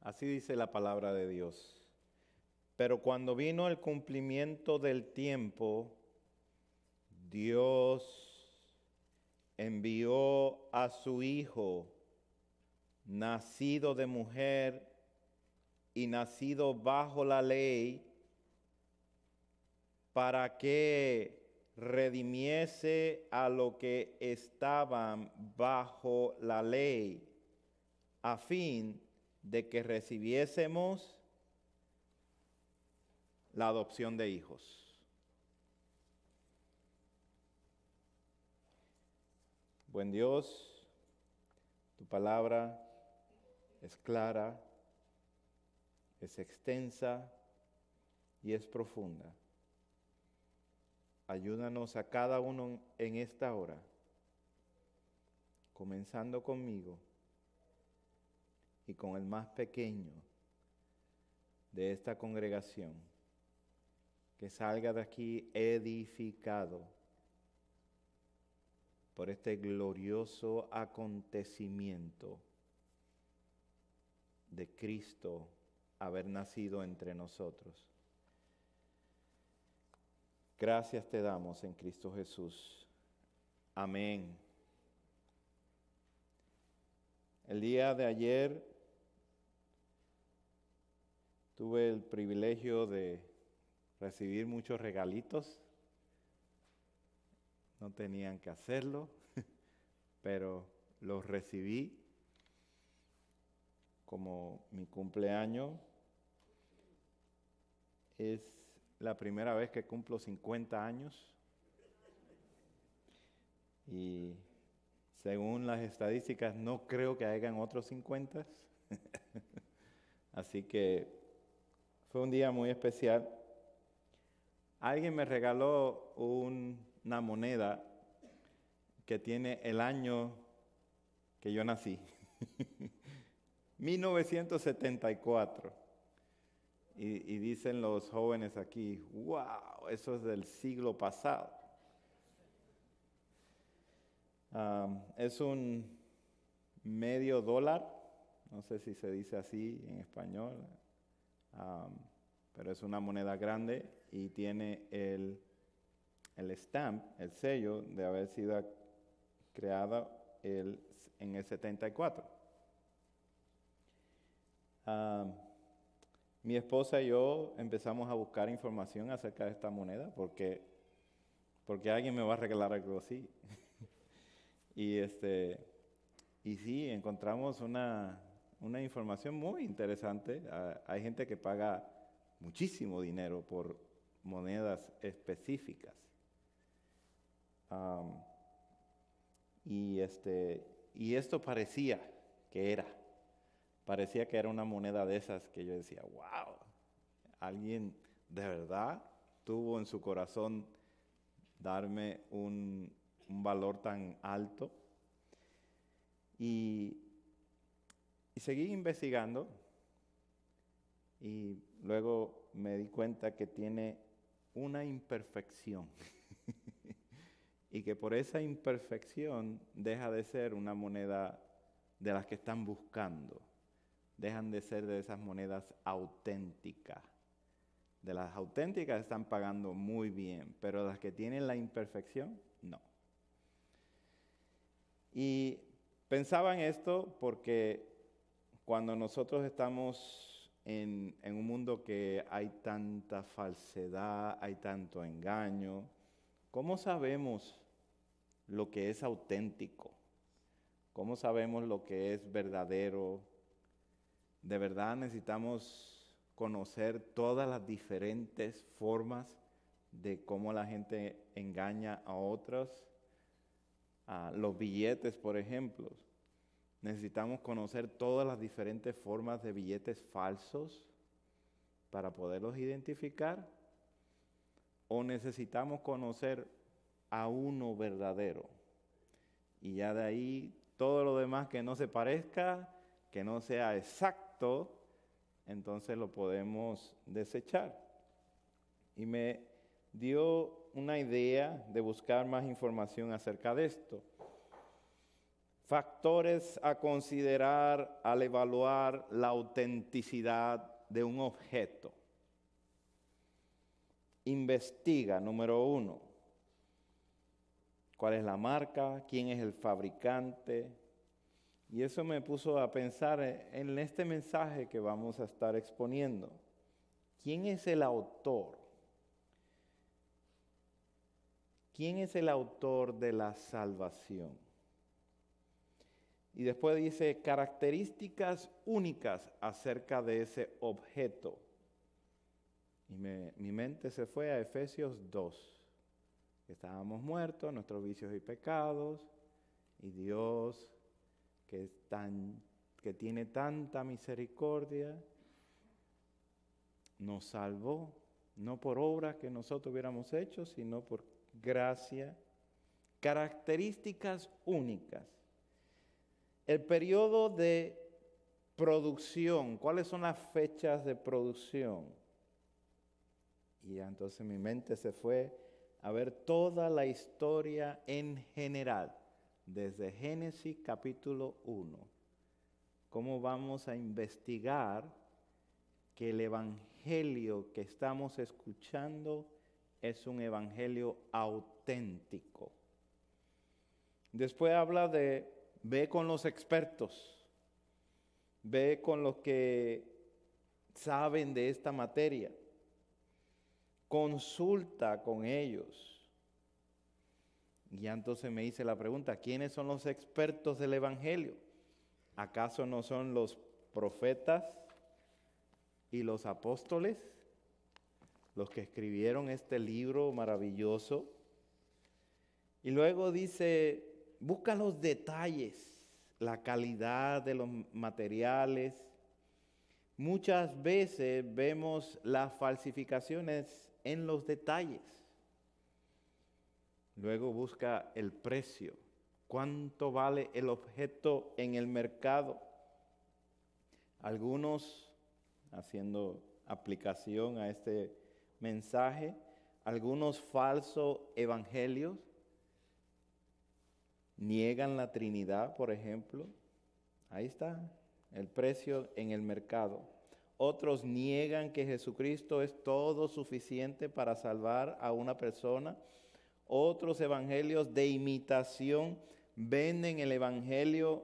Así dice la palabra de Dios. Pero cuando vino el cumplimiento del tiempo, Dios envió a su Hijo, nacido de mujer y nacido bajo la ley, para que redimiese a lo que estaban bajo la ley, a fin de que recibiésemos la adopción de hijos. Buen Dios, tu palabra es clara, es extensa y es profunda. Ayúdanos a cada uno en esta hora, comenzando conmigo y con el más pequeño de esta congregación, que salga de aquí edificado por este glorioso acontecimiento de Cristo haber nacido entre nosotros. Gracias te damos en Cristo Jesús. Amén. El día de ayer tuve el privilegio de recibir muchos regalitos. No tenían que hacerlo, pero los recibí como mi cumpleaños. Es la primera vez que cumplo 50 años y según las estadísticas no creo que hayan otros 50. Así que fue un día muy especial. Alguien me regaló una moneda que tiene el año que yo nací, 1974. Y dicen los jóvenes aquí, wow, eso es del siglo pasado. Es un medio dólar, no sé si se dice así en español, pero es una moneda grande y tiene el stamp, el sello de haber sido creada en el 74. Mi esposa y yo empezamos a buscar información acerca de esta moneda porque alguien me va a regalar algo así. y sí, encontramos una información muy interesante. Hay gente que paga muchísimo dinero por monedas específicas. Y esto parecía que era una moneda de esas que yo decía, wow, alguien de verdad tuvo en su corazón darme un valor tan alto. Y seguí investigando y luego me di cuenta que tiene una imperfección y que por esa imperfección deja de ser una moneda de las que están buscando. Dejan de ser de esas monedas auténticas. De las auténticas están pagando muy bien, pero las que tienen la imperfección, no. Y pensaba en esto porque cuando nosotros estamos en un mundo que hay tanta falsedad, hay tanto engaño, ¿cómo sabemos lo que es auténtico? ¿Cómo sabemos lo que es verdadero? De verdad necesitamos conocer todas las diferentes formas de cómo la gente engaña a otros. Los billetes, por ejemplo. Necesitamos conocer todas las diferentes formas de billetes falsos para poderlos identificar. O necesitamos conocer a uno verdadero. Y ya de ahí todo lo demás que no se parezca, que no sea exacto, entonces lo podemos desechar. Y me dio una idea de buscar más información acerca de esto. Factores a considerar al evaluar la autenticidad de un objeto. Investiga, número 1, cuál es la marca, quién es el fabricante. Y eso me puso a pensar en este mensaje que vamos a estar exponiendo. ¿Quién es el autor? ¿Quién es el autor de la salvación? Y después dice características únicas acerca de ese objeto. Y mi mente se fue a Efesios 2. Que estábamos muertos, nuestros vicios y pecados, y Dios que tiene tanta misericordia, nos salvó, no por obras que nosotros hubiéramos hecho, sino por gracia. Características únicas. El periodo de producción, ¿cuáles son las fechas de producción? Y entonces mi mente se fue a ver toda la historia en general, desde Génesis capítulo 1. Cómo vamos a investigar que el evangelio que estamos escuchando es un evangelio auténtico. Después habla de ve con los expertos, ve con los que saben de esta materia, consulta con ellos. Y entonces me hice la pregunta, ¿quiénes son los expertos del evangelio? ¿Acaso no son los profetas y los apóstoles los que escribieron este libro maravilloso? Y luego dice, busca los detalles, la calidad de los materiales. Muchas veces vemos las falsificaciones en los detalles. Luego busca el precio. ¿Cuánto vale el objeto en el mercado? Algunos, haciendo aplicación a este mensaje, algunos falsos evangelios niegan la Trinidad, por ejemplo. Ahí está el precio en el mercado. Otros niegan que Jesucristo es todo suficiente para salvar a una persona. Otros evangelios de imitación venden el evangelio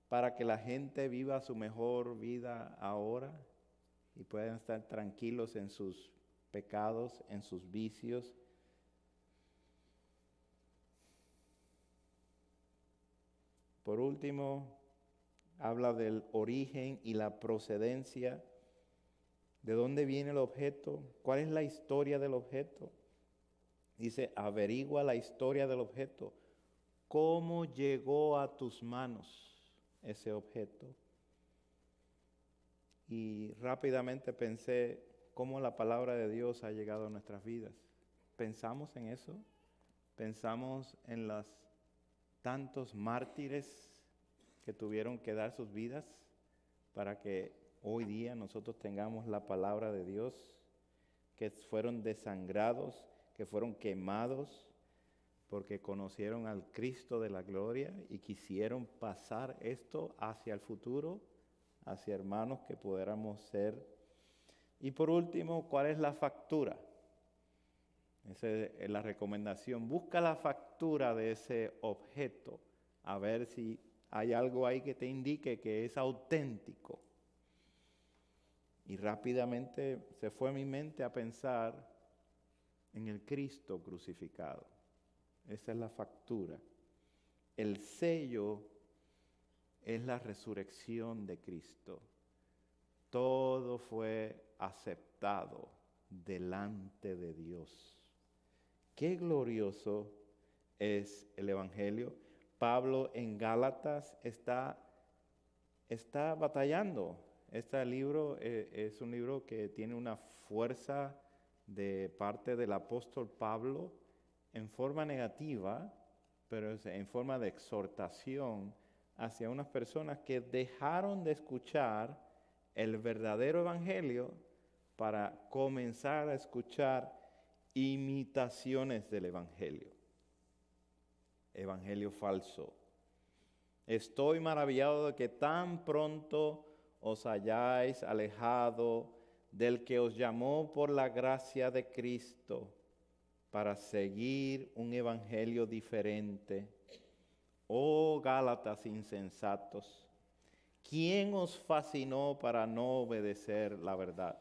para que la gente viva su mejor vida ahora y puedan estar tranquilos en sus pecados, en sus vicios. Por último, habla del origen y la procedencia, de dónde viene el objeto, cuál es la historia del objeto. Dice, averigua la historia del objeto, cómo llegó a tus manos ese objeto. Y rápidamente pensé cómo la palabra de Dios ha llegado a nuestras vidas. ¿Pensamos en eso? ¿Pensamos en los tantos mártires que tuvieron que dar sus vidas para que hoy día nosotros tengamos la palabra de Dios, que fueron desangrados, que fueron quemados porque conocieron al Cristo de la gloria y quisieron pasar esto hacia el futuro, hacia hermanos que pudiéramos ser? Y por último, ¿cuál es la factura? Esa es la recomendación. Busca la factura de ese objeto, a ver si hay algo ahí que te indique que es auténtico. Y rápidamente se fue mi mente a pensar en el Cristo crucificado. Esa es la factura. El sello es la resurrección de Cristo. Todo fue aceptado delante de Dios. Qué glorioso es el evangelio. Pablo en Gálatas está batallando. Este libro es un libro que tiene una fuerza de parte del apóstol Pablo en forma negativa, pero es en forma de exhortación hacia unas personas que dejaron de escuchar el verdadero evangelio para comenzar a escuchar imitaciones del evangelio falso. Estoy maravillado de que tan pronto os hayáis alejado del que os llamó por la gracia de Cristo para seguir un evangelio diferente. Oh Gálatas insensatos, ¿quién os fascinó para no obedecer la verdad?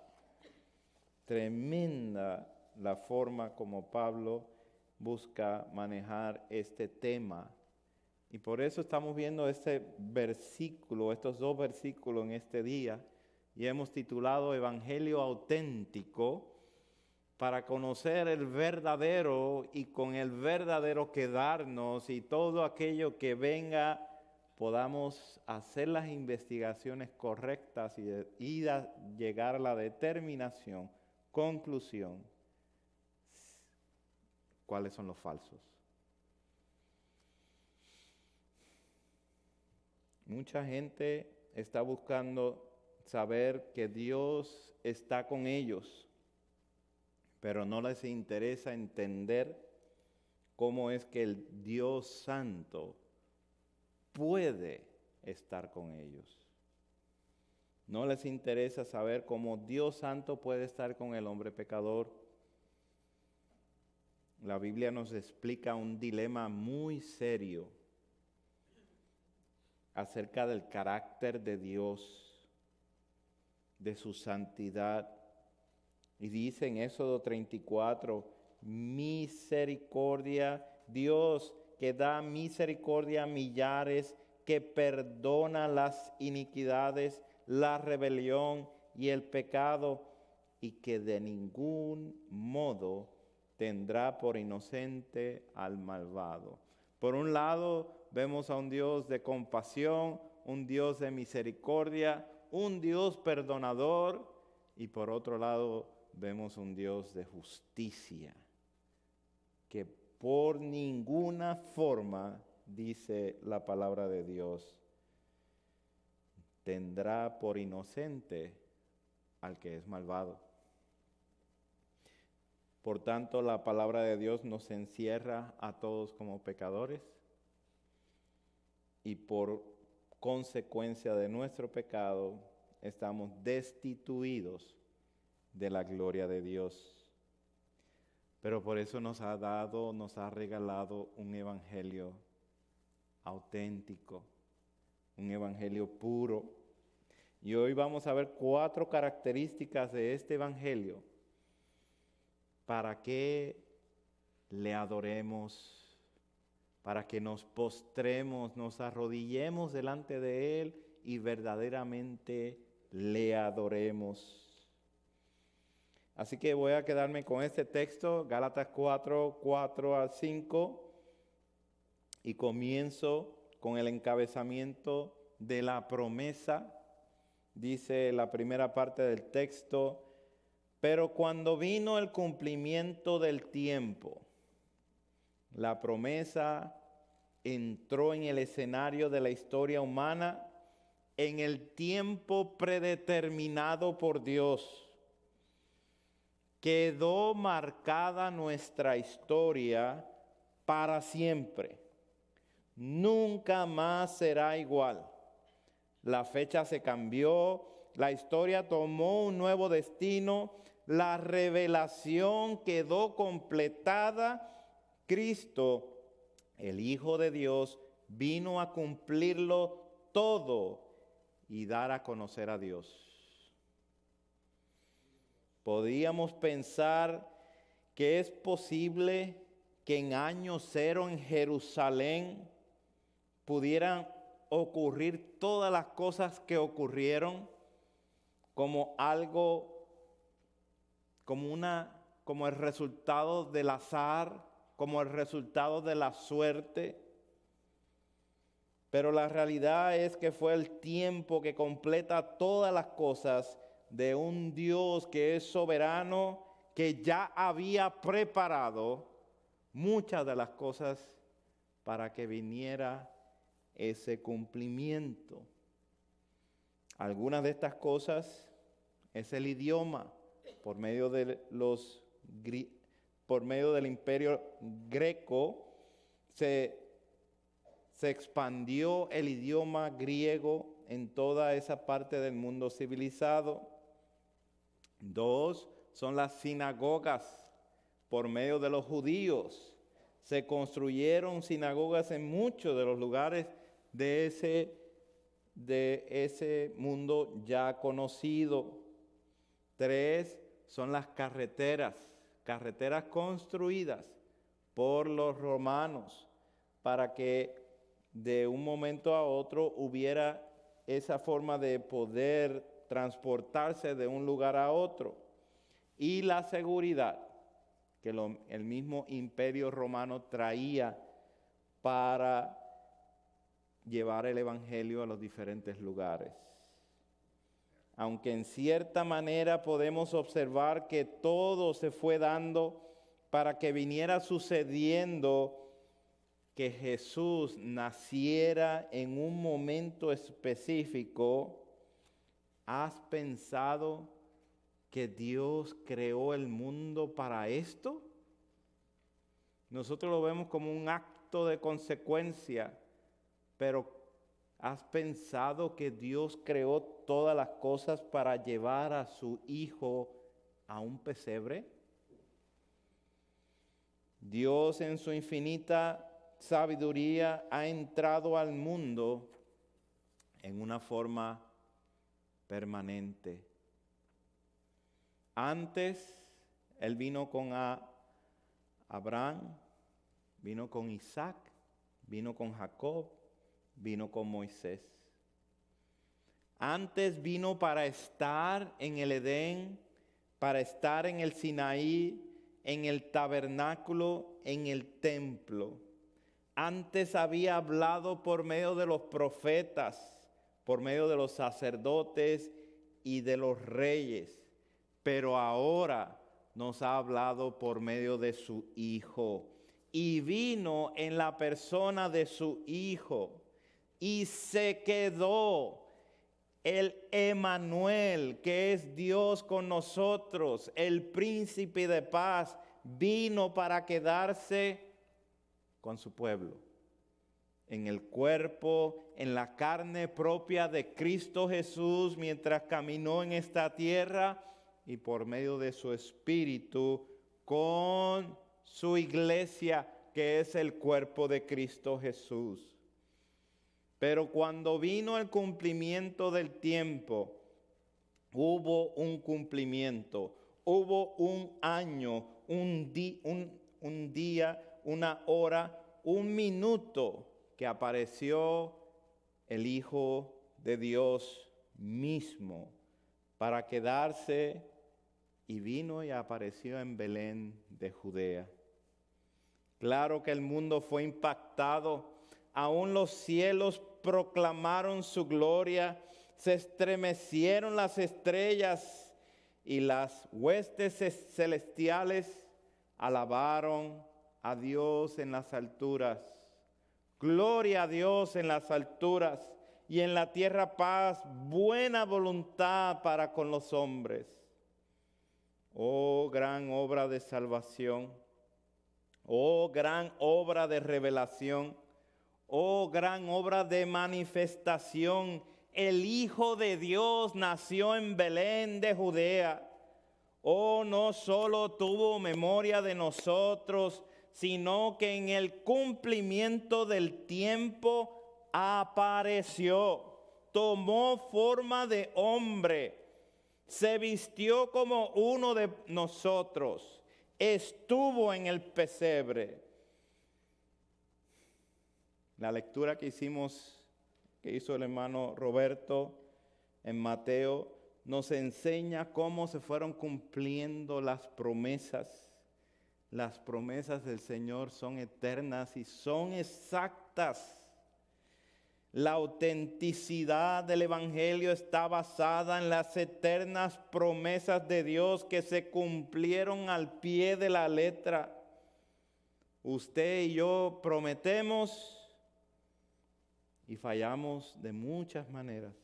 Tremenda la forma como Pablo busca manejar este tema. Y por eso estamos viendo este versículo, estos dos versículos en este día, y hemos titulado Evangelio auténtico, para conocer el verdadero y con el verdadero quedarnos, y todo aquello que venga podamos hacer las investigaciones correctas y llegar a la determinación, conclusión, cuáles son los falsos. Mucha gente está buscando saber que Dios está con ellos, pero no les interesa entender cómo es que el Dios Santo puede estar con ellos. No les interesa saber cómo Dios Santo puede estar con el hombre pecador. La Biblia nos explica un dilema muy serio acerca del carácter de Dios, de su santidad. Y dice en Éxodo 34, misericordia, Dios que da misericordia a millares, que perdona las iniquidades, la rebelión y el pecado, y que de ningún modo tendrá por inocente al malvado. Por un lado, vemos a un Dios de compasión, un Dios de misericordia, un Dios perdonador, y por otro lado, vemos un Dios de justicia, que por ninguna forma, dice la palabra de Dios, tendrá por inocente al que es malvado. Por tanto, la palabra de Dios nos encierra a todos como pecadores, y por consecuencia de nuestro pecado estamos destituidos de la gloria de Dios. Pero por eso nos ha regalado un evangelio auténtico, un evangelio puro. Y hoy vamos a ver 4 características de este evangelio para que le adoremos, para que nos postremos, nos arrodillemos delante de Él y verdaderamente le adoremos. Así que voy a quedarme con este texto, Gálatas 4, 4 al 5, y comienzo con el encabezamiento de la promesa. Dice la primera parte del texto: pero cuando vino el cumplimiento del tiempo, la promesa entró en el escenario de la historia humana en el tiempo predeterminado por Dios. Quedó marcada nuestra historia para siempre. Nunca más será igual. La fecha se cambió, la historia tomó un nuevo destino, la revelación quedó completada. Cristo, el Hijo de Dios, vino a cumplirlo todo y dar a conocer a Dios. Podíamos pensar que es posible que en año cero en Jerusalén pudieran ocurrir todas las cosas que ocurrieron como algo, como el resultado del azar, como el resultado de la suerte. Pero la realidad es que fue el tiempo que completa todas las cosas de un Dios que es soberano, que ya había preparado muchas de las cosas para que viniera ese cumplimiento. Algunas de estas cosas es el idioma, por medio del imperio greco se se expandió el idioma griego en toda esa parte del mundo civilizado. 2, son las sinagogas por medio de los judíos. Se construyeron sinagogas en muchos de los lugares de ese mundo ya conocido. 3, son las carreteras construidas por los romanos para que de un momento a otro hubiera esa forma de poder transportarse de un lugar a otro. Y la seguridad que el mismo imperio romano traía para llevar el evangelio a los diferentes lugares. Aunque en cierta manera podemos observar que todo se fue dando para que viniera sucediendo que Jesús naciera en un momento específico, ¿has pensado que Dios creó el mundo para esto? Nosotros lo vemos como un acto de consecuencia, pero ¿has pensado que Dios creó todas las cosas para llevar a su Hijo a un pesebre? Dios en su infinita sabiduría ha entrado al mundo en una forma permanente. Antes, Él vino con Abraham, vino con Isaac, vino con Jacob, vino con Moisés. Antes vino para estar en el Edén, para estar en el Sinaí, en el tabernáculo, en el templo. Antes había hablado por medio de los profetas, por medio de los sacerdotes y de los reyes, pero ahora nos ha hablado por medio de su Hijo. Y vino en la persona de su Hijo y se quedó. El Emmanuel, que es Dios con nosotros, el príncipe de paz, vino para quedarse con su pueblo, en el cuerpo, en la carne propia de Cristo Jesús, mientras caminó en esta tierra, y por medio de su Espíritu, con su iglesia, que es el cuerpo de Cristo Jesús. Pero cuando vino el cumplimiento del tiempo, hubo un cumplimiento, hubo un año, un día, una hora, un minuto que apareció el Hijo de Dios mismo para quedarse, y vino y apareció en Belén de Judea. Claro que el mundo fue impactado. Aún los cielos proclamaron su gloria, se estremecieron las estrellas y las huestes celestiales alabaron a Dios en las alturas. Gloria a Dios en las alturas y en la tierra paz, buena voluntad para con los hombres. Oh, gran obra de salvación, oh, gran obra de revelación, oh, gran obra de manifestación. El Hijo de Dios nació en Belén de Judea. Oh, no solo tuvo memoria de nosotros, sino que en el cumplimiento del tiempo apareció, tomó forma de hombre, se vistió como uno de nosotros, estuvo en el pesebre. La lectura que hizo el hermano Roberto en Mateo, nos enseña cómo se fueron cumpliendo las promesas. Las promesas del Señor son eternas y son exactas. La autenticidad del Evangelio está basada en las eternas promesas de Dios que se cumplieron al pie de la letra. Usted y yo prometemos y fallamos de muchas maneras.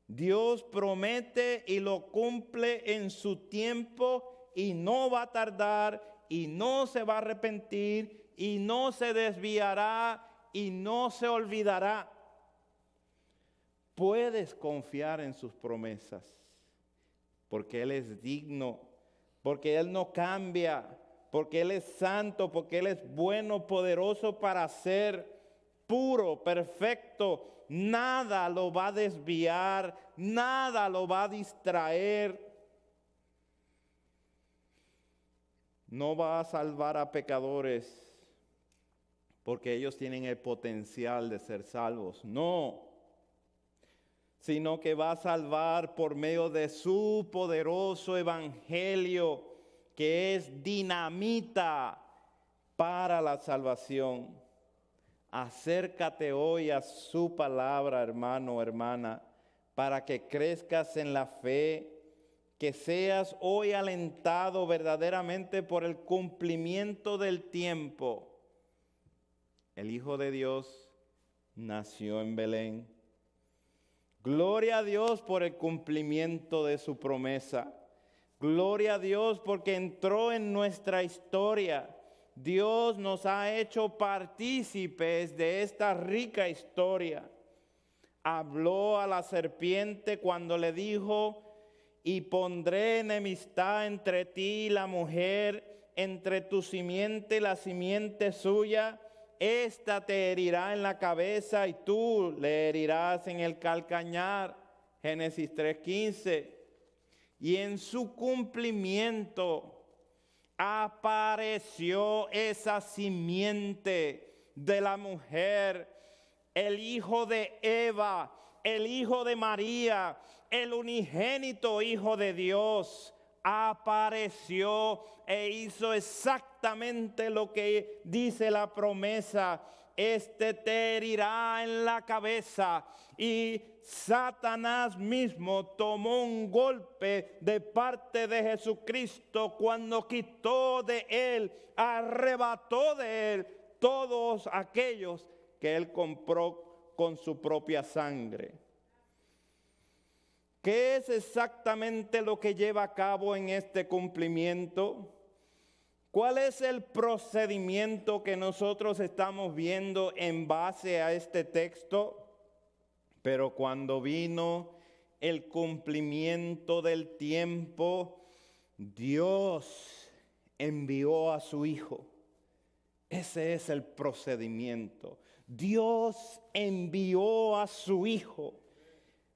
Dios promete y lo cumple en su tiempo y no va a tardar y no se va a arrepentir y no se desviará y no se olvidará. Puedes confiar en sus promesas, porque Él es digno, porque Él no cambia, porque Él es santo, porque Él es bueno, poderoso para ser puro, perfecto. Nada lo va a desviar, nada lo va a distraer. No va a salvar a pecadores porque ellos tienen el potencial de ser salvos. No, sino que va a salvar por medio de su poderoso evangelio, que es dinamita para la salvación. Acércate hoy a su palabra, hermano, hermana, para que crezcas en la fe, que seas hoy alentado verdaderamente por el cumplimiento del tiempo. El Hijo de Dios nació en Belén. Gloria a Dios por el cumplimiento de su promesa. Gloria a Dios porque entró en nuestra historia. Dios nos ha hecho partícipes de esta rica historia. Habló a la serpiente cuando le dijo: y pondré enemistad entre ti y la mujer, entre tu simiente y la simiente suya. Esta te herirá en la cabeza y tú le herirás en el calcañar. Génesis 3:15. Y en su cumplimiento apareció esa simiente de la mujer, el hijo de Eva, el hijo de María, el unigénito Hijo de Dios. Apareció e hizo exactamente lo que dice la promesa. Este te herirá en la cabeza. Y Satanás mismo tomó un golpe de parte de Jesucristo cuando quitó de él, arrebató de él todos aquellos que él compró con su propia sangre. ¿Qué es exactamente lo que lleva a cabo en este cumplimiento? ¿Cuál es el procedimiento que nosotros estamos viendo en base a este texto? Pero cuando vino el cumplimiento del tiempo, Dios envió a su Hijo. Ese es el procedimiento. Dios envió a su Hijo.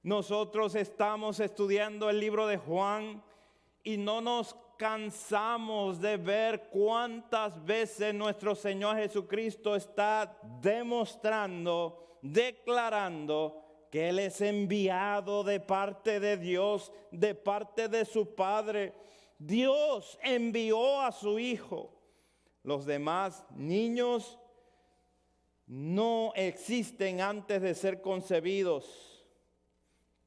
Nosotros estamos estudiando el libro de Juan y no nos cansamos de ver cuántas veces nuestro Señor Jesucristo está demostrando, declarando que Él es enviado de parte de Dios, de parte de su Padre. Dios envió a su Hijo. Los demás niños no existen antes de ser concebidos.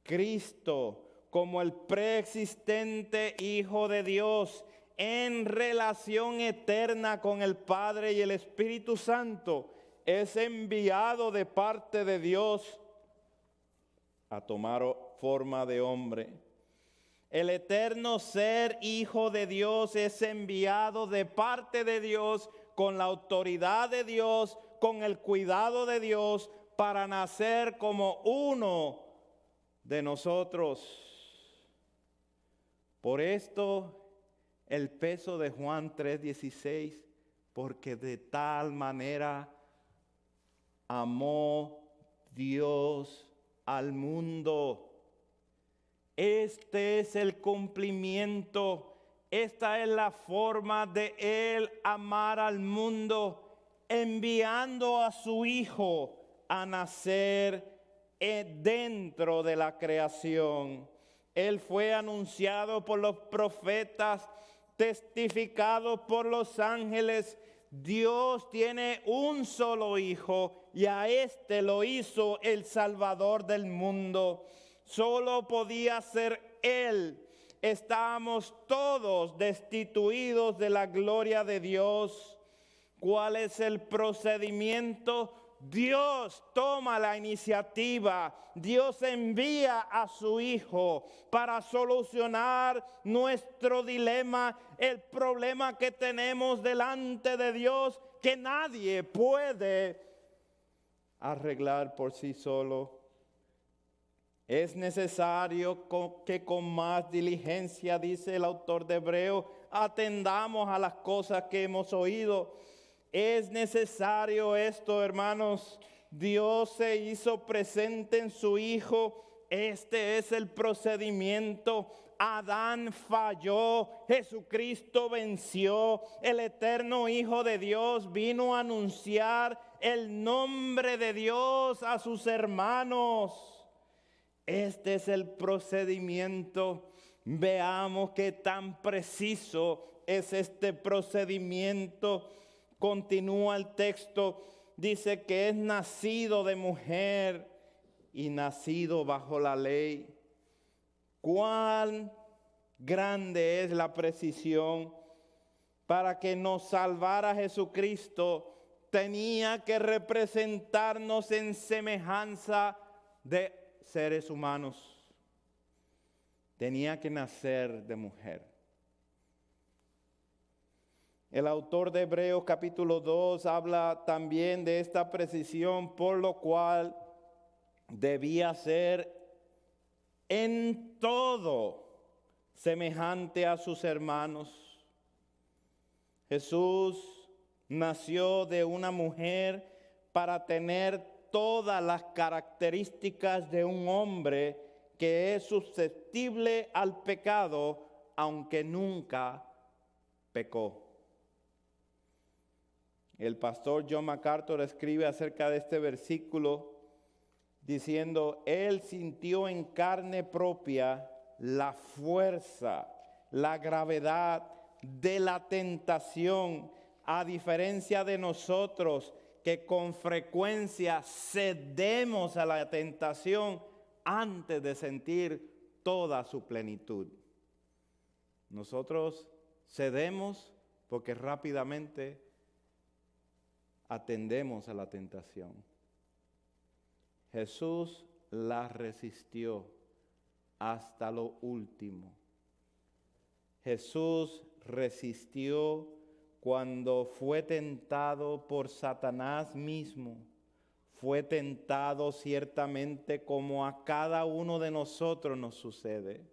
Cristo, como el preexistente Hijo de Dios, en relación eterna con el Padre y el Espíritu Santo, es enviado de parte de Dios a tomar forma de hombre. El eterno ser Hijo de Dios es enviado de parte de Dios, con la autoridad de Dios, con el cuidado de Dios, para nacer como uno de nosotros. Por esto el peso de Juan 3:16, porque de tal manera amó Dios al mundo. Este es el cumplimiento, esta es la forma de Él amar al mundo, enviando a su Hijo a nacer dentro de la creación. Él fue anunciado por los profetas, testificado por los ángeles. Dios tiene un solo Hijo y a este lo hizo el Salvador del mundo. Solo podía ser Él. Estábamos todos destituidos de la gloria de Dios. ¿Cuál es el procedimiento? Dios toma la iniciativa, Dios envía a su Hijo para solucionar nuestro dilema, el problema que tenemos delante de Dios, que nadie puede arreglar por sí solo. Es necesario que con más diligencia, dice el autor de Hebreos, atendamos a las cosas que hemos oído. Es necesario esto, hermanos. Dios se hizo presente en su Hijo. Este es el procedimiento. Adán falló, Jesucristo venció, el eterno Hijo de Dios vino a anunciar el nombre de Dios a sus hermanos. Este es el procedimiento. Veamos qué tan preciso es este procedimiento. Continúa el texto, dice que es nacido de mujer y nacido bajo la ley. Cuán grande es la precisión. Para que nos salvara Jesucristo, tenía que representarnos en semejanza de seres humanos. Tenía que nacer de mujer. El autor de Hebreos capítulo 2 habla también de esta precisión, por lo cual debía ser en todo semejante a sus hermanos. Jesús nació de una mujer para tener todas las características de un hombre que es susceptible al pecado, aunque nunca pecó. El pastor John MacArthur escribe acerca de este versículo diciendo: Él sintió en carne propia la fuerza, la gravedad de la tentación, a diferencia de nosotros que con frecuencia cedemos a la tentación antes de sentir toda su plenitud. Nosotros cedemos porque rápidamente atendemos a la tentación. Jesús la resistió hasta lo último. Jesús resistió cuando fue tentado por Satanás mismo. Fue tentado ciertamente como a cada uno de nosotros nos sucede.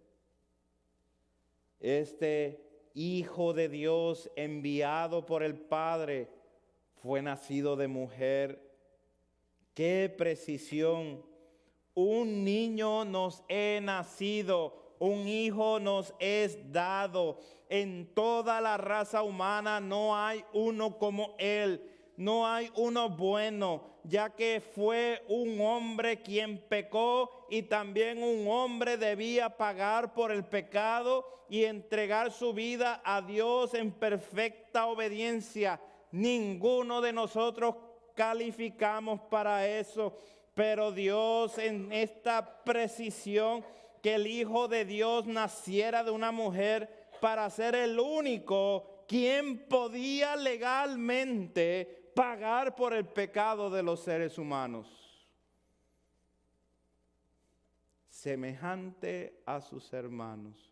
Este Hijo de Dios enviado por el Padre fue nacido de mujer. ¡Qué precisión! Un niño nos es nacido, un hijo nos es dado. En toda la raza humana no hay uno como él, no hay uno bueno, ya que fue un hombre quien pecó y también un hombre debía pagar por el pecado y entregar su vida a Dios en perfecta obediencia. Ninguno de nosotros calificamos para eso, pero Dios, en esta precisión, que el Hijo de Dios naciera de una mujer para ser el único quien podía legalmente pagar por el pecado de los seres humanos. Semejante a sus hermanos,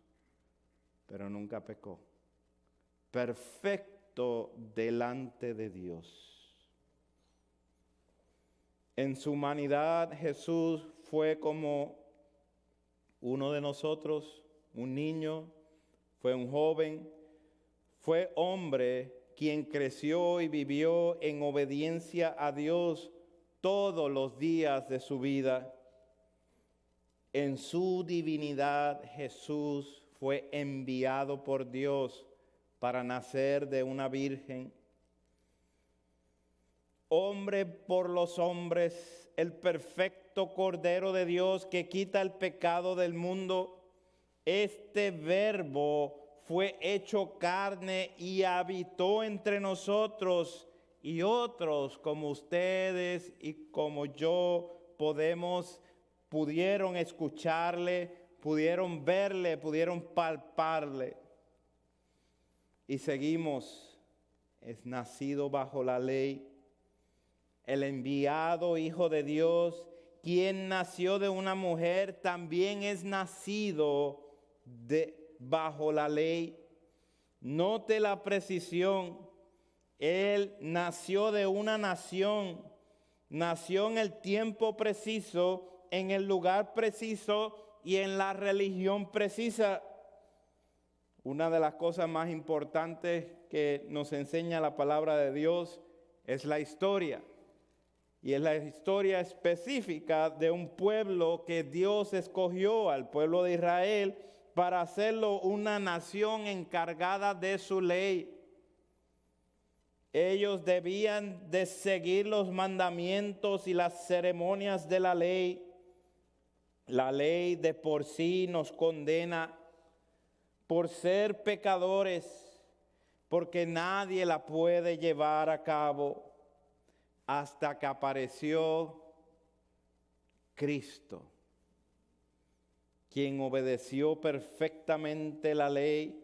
pero nunca pecó. Perfecto delante de Dios. En su humanidad Jesús fue como uno de nosotros, un niño, fue un joven, fue hombre quien creció y vivió en obediencia a Dios todos los días de su vida. En su divinidad Jesús fue enviado por Dios para nacer de una virgen. Hombre por los hombres, el perfecto Cordero de Dios que quita el pecado del mundo. Este verbo fue hecho carne y habitó entre nosotros, y otros como ustedes y como yo pudieron escucharle, pudieron verle, pudieron palparle. Y seguimos, es nacido bajo la ley. El enviado Hijo de Dios, quien nació de una mujer, también es nacido bajo la ley. Note la precisión. Él nació de una nación nació en el tiempo preciso, en el lugar preciso y en la religión precisa. Una de las cosas más importantes que nos enseña la palabra de Dios es la historia. Y es la historia específica de un pueblo que Dios escogió, al pueblo de Israel, para hacerlo una nación encargada de su ley. Ellos debían de seguir los mandamientos y las ceremonias de la ley. La ley de por sí nos condena por ser pecadores, porque nadie la puede llevar a cabo hasta que apareció Cristo, quien obedeció perfectamente la ley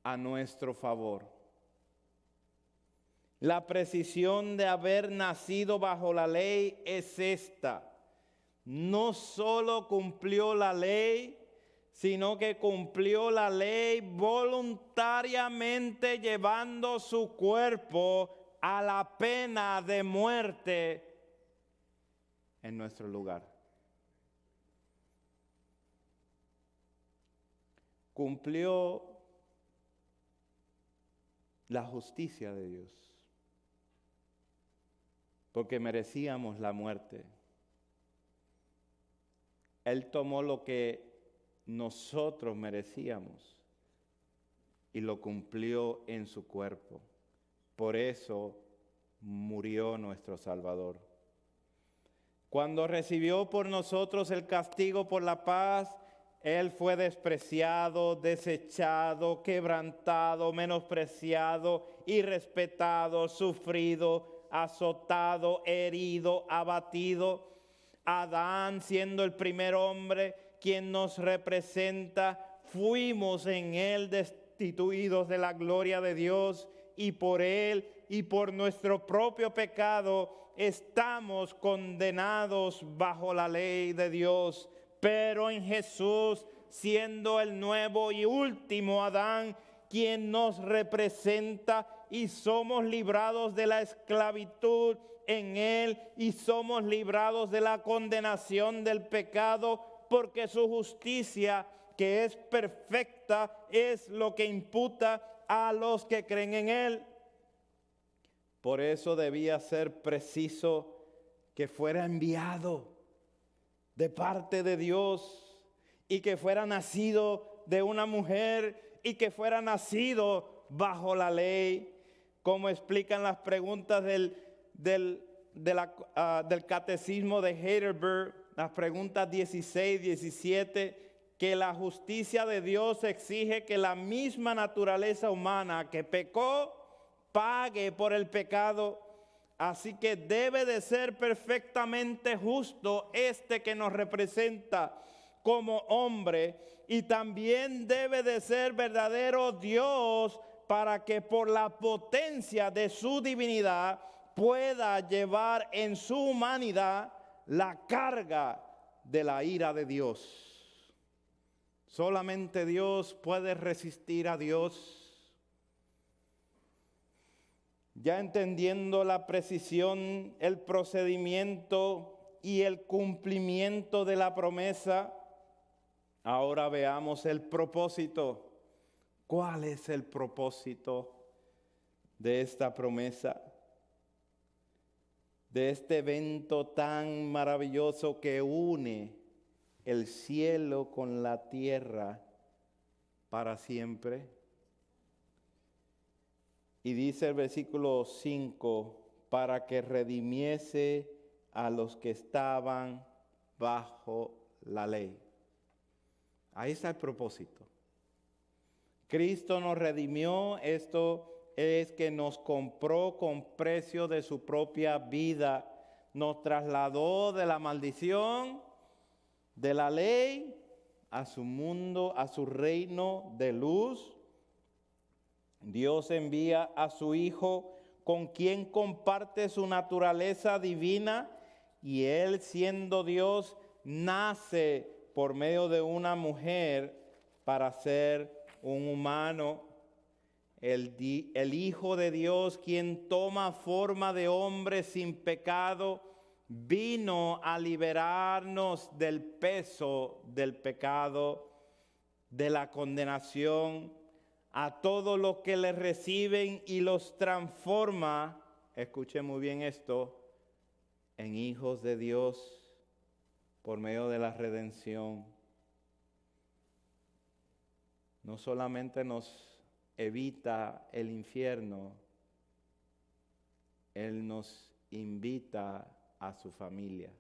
a nuestro favor. La precisión de haber nacido bajo la ley es esta: no solo cumplió la ley, sino que cumplió la ley voluntariamente, llevando su cuerpo a la pena de muerte en nuestro lugar. Cumplió la justicia de Dios, porque merecíamos la muerte. Él tomó lo que nosotros merecíamos y lo cumplió en su cuerpo. Por eso murió nuestro Salvador. Cuando recibió por nosotros el castigo por la paz, Él fue despreciado, desechado, quebrantado, menospreciado, irrespetado, sufrido, azotado, herido, abatido. Adán, siendo el primer hombre, quien nos representa, fuimos en Él destituidos de la gloria de Dios, y por Él y por nuestro propio pecado estamos condenados bajo la ley de Dios. Pero en Jesús, siendo el nuevo y último Adán, quien nos representa, y somos librados de la esclavitud en Él, y somos librados de la condenación del pecado, porque su justicia, que es perfecta, es lo que imputa a los que creen en Él. Por eso debía ser preciso que fuera enviado de parte de Dios, y que fuera nacido de una mujer, y que fuera nacido bajo la ley, como explican las preguntas del catecismo de Heidelberg, las preguntas 16, 17, que la justicia de Dios exige que la misma naturaleza humana que pecó pague por el pecado. Así que debe de ser perfectamente justo este que nos representa como hombre, y también debe de ser verdadero Dios, para que por la potencia de su divinidad pueda llevar en su humanidad la carga de la ira de Dios. Solamente Dios puede resistir a Dios. Ya entendiendo la precisión, el procedimiento y el cumplimiento de la promesa, ahora veamos el propósito. ¿Cuál es el propósito de esta promesa? De este evento tan maravilloso que une el cielo con la tierra para siempre. Y dice el versículo 5, para que redimiese a los que estaban bajo la ley. Ahí está el propósito. Cristo nos redimió, esto es que nos compró con precio de su propia vida, nos trasladó de la maldición de la ley a su mundo, a su reino de luz. Dios envía a su Hijo, con quien comparte su naturaleza divina, y Él, siendo Dios, nace por medio de una mujer para ser un humano. el Hijo de Dios, quien toma forma de hombre sin pecado, vino a liberarnos del peso del pecado, de la condenación, a todos los que le reciben y los transforma, escuchen muy bien esto, en hijos de Dios por medio de la redención. No solamente nos evita el infierno, Él nos invita a su familia.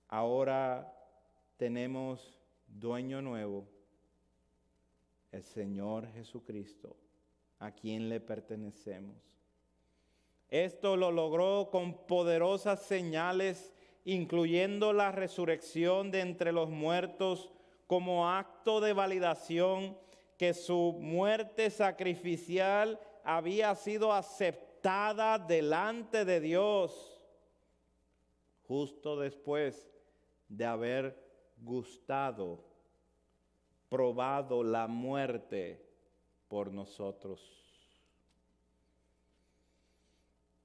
Ahora tenemos dueño nuevo, el Señor Jesucristo, a quien le pertenecemos. Esto lo logró con poderosas señales, incluyendo la resurrección de entre los muertos, como acto de validación que su muerte sacrificial había sido aceptada delante de Dios, justo después de haber gustado, probado la muerte por nosotros.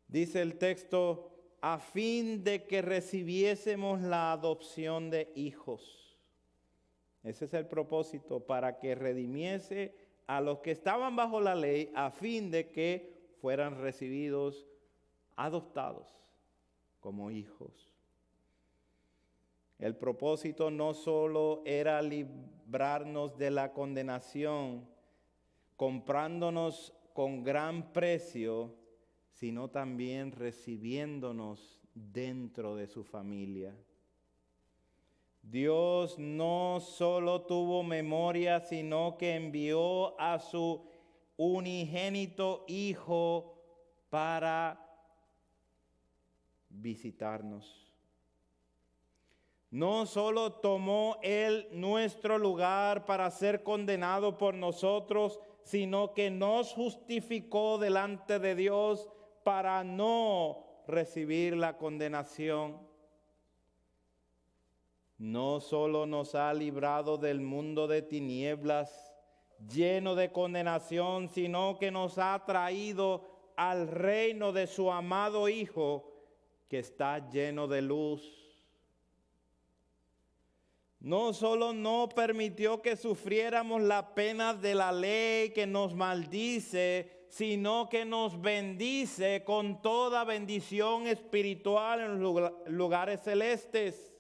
Dice el texto, a fin de que recibiésemos la adopción de hijos. Ese es el propósito, para que redimiese a los que estaban bajo la ley, a fin de que fueran recibidos, adoptados como hijos. El propósito no solo era librarnos de la condenación, comprándonos con gran precio, sino también recibiéndonos dentro de su familia. Dios no solo tuvo memoria, sino que envió a su unigénito Hijo para visitarnos. No solo tomó Él nuestro lugar para ser condenado por nosotros, sino que nos justificó delante de Dios para no recibir la condenación. No solo nos ha librado del mundo de tinieblas lleno de condenación, sino que nos ha traído al reino de su amado Hijo, que está lleno de luz. No solo no permitió que sufriéramos la pena de la ley que nos maldice, sino que nos bendice con toda bendición espiritual en los lugares celestes.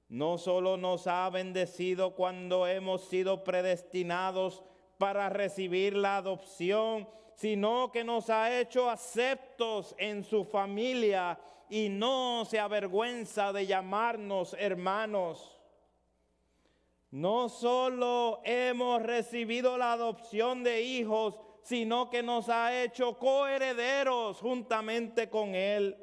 No solo nos ha bendecido cuando hemos sido predestinados para recibir la adopción, sino que nos ha hecho aceptos en su familia y no se avergüenza de llamarnos hermanos. No solo hemos recibido la adopción de hijos, sino que nos ha hecho coherederos juntamente con Él.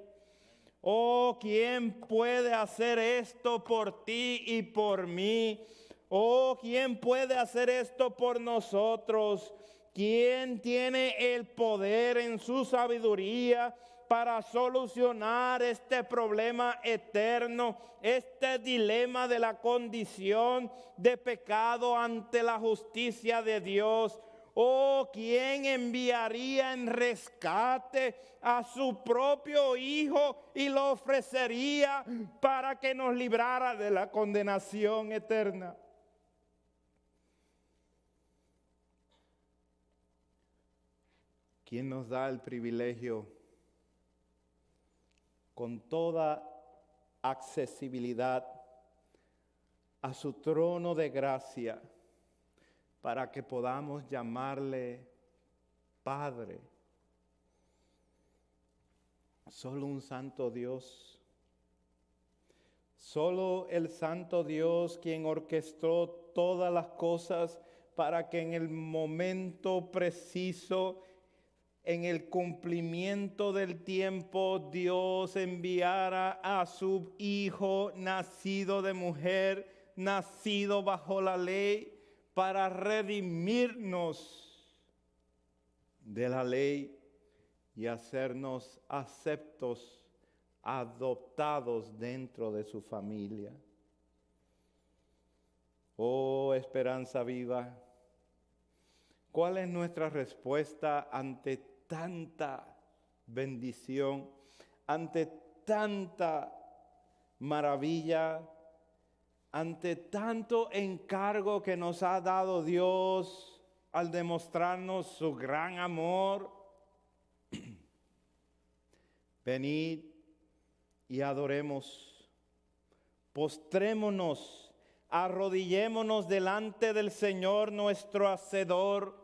Oh, ¿quién puede hacer esto por ti y por mí? Oh, ¿quién puede hacer esto por nosotros? ¿Quién tiene el poder en su sabiduría para solucionar este problema eterno, este dilema de la condición de pecado ante la justicia de Dios? Oh, ¿quién enviaría en rescate a su propio Hijo y lo ofrecería para que nos librara de la condenación eterna? ¿Quién nos da el privilegio con toda accesibilidad a su trono de gracia para que podamos llamarle Padre? Solo un santo Dios. Solo el santo Dios, quien orquestó todas las cosas para que en el momento preciso, en el cumplimiento del tiempo, Dios enviara a su Hijo nacido de mujer, nacido bajo la ley, para redimirnos de la ley y hacernos aceptos, adoptados dentro de su familia. Oh, esperanza viva, ¿Cuál es nuestra respuesta ante tanta bendición, ante tanta maravilla, ante tanto encargo que nos ha dado Dios al demostrarnos su gran amor? Venid y adoremos, postrémonos, arrodillémonos delante del Señor nuestro Hacedor.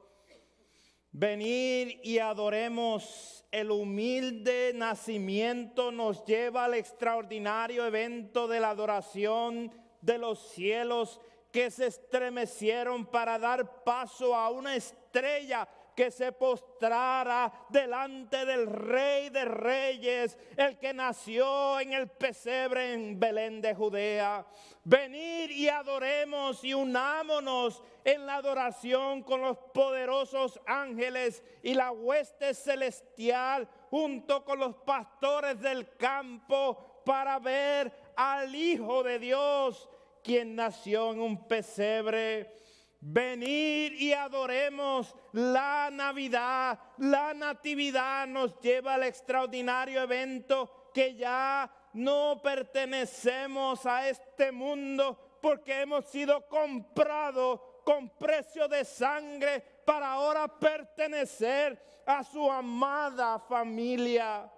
Venid y adoremos. El humilde nacimiento nos lleva al extraordinario evento de la adoración de los cielos, que se estremecieron para dar paso a una estrella que se postrara delante del Rey de Reyes, el que nació en el pesebre en Belén de Judea. Venid y adoremos y unámonos en la adoración con los poderosos ángeles y la hueste celestial, junto con los pastores del campo, para ver al Hijo de Dios, quien nació en un pesebre. Venid y adoremos. La Navidad, la Natividad nos lleva al extraordinario evento que ya no pertenecemos a este mundo, porque hemos sido comprados con precio de sangre para ahora pertenecer a su amada familia.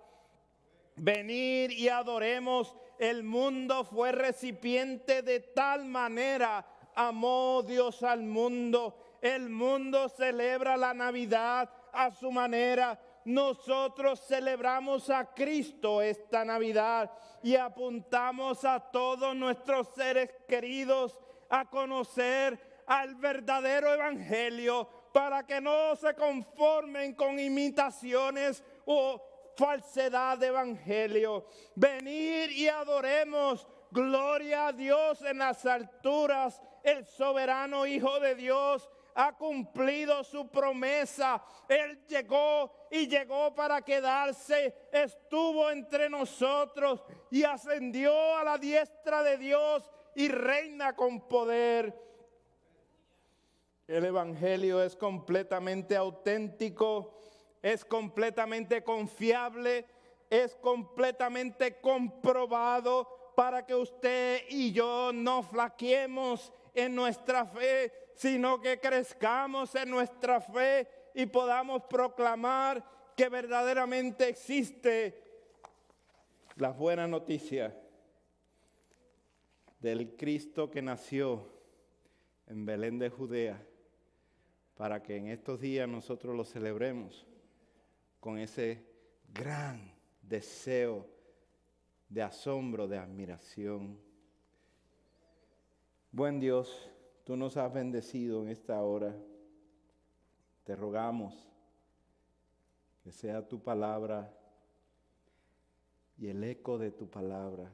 Venid y adoremos. El mundo fue recipiente de tal manera amó Dios al mundo. El mundo celebra la Navidad a su manera. Nosotros celebramos a Cristo esta Navidad y apuntamos a todos nuestros seres queridos a conocer al verdadero evangelio, para que no se conformen con imitaciones o falsedad de evangelio. Venid y adoremos. Gloria a Dios en las alturas. El soberano Hijo de Dios ha cumplido su promesa. Él llegó para quedarse, estuvo entre nosotros y ascendió a la diestra de Dios y reina con poder. El evangelio es completamente auténtico, es completamente confiable, es completamente comprobado, para que usted y yo no flaqueemos en nuestra fe, sino que crezcamos en nuestra fe y podamos proclamar que verdaderamente existe la buena noticia del Cristo que nació en Belén de Judea, para que en estos días nosotros lo celebremos con ese gran deseo de asombro, de admiración. Buen Dios, tú nos has bendecido en esta hora. Te rogamos que sea tu palabra y el eco de tu palabra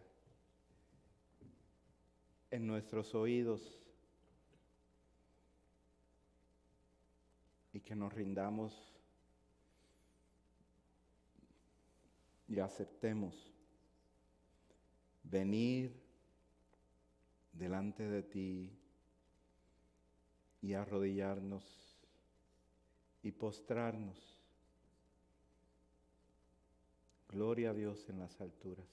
en nuestros oídos, y que nos rindamos y aceptemos venir delante de ti y arrodillarnos y postrarnos. Gloria a Dios en las alturas